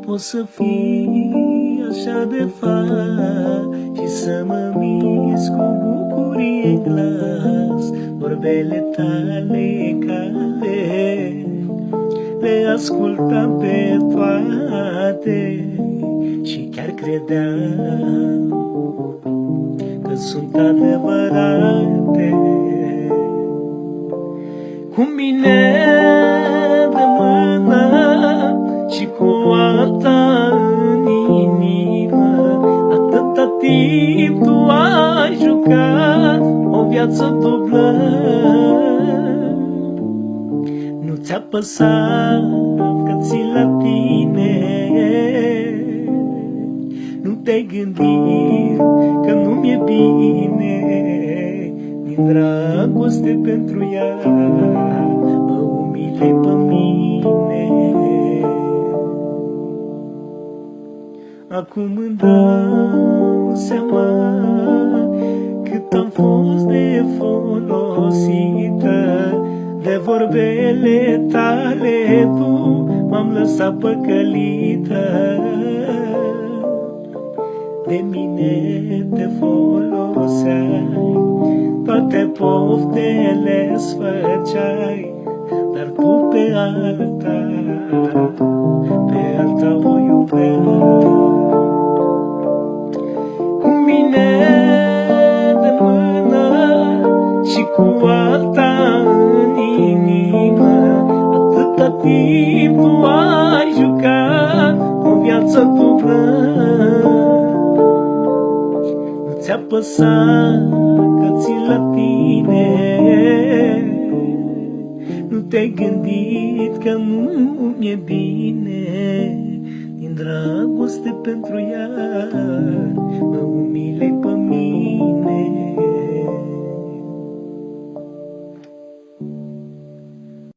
poți să fii așa de fain și să mă miți cu bucurie în glas. Vorbele tale cale le ascultam pe toate și chiar credeam că sunt adevărate. Cu mine de mână și cu alta în inimă, atâta timp tu ai jucat o viață dublă. Nu ți-a păsat că țin la tine, nu te-ai gândit că nu mi-e bine. Din dragoste pentru ea mă umilei pe mine. Acum îmi dau seama cât am fost de folosită. De vorbele tale tu m-am lăsat păcălită. De mine te foloseai, toate poftele-ți făceai, dar tu pe alta o iubeai. Cu mine de mână și cu alta în inimă, atâta timp tu ai jucat o viață dublă. Nu ți-a păsat că țin la tine, nu te-ai gândit că nu mi-e bine. Din dragoste pentru ea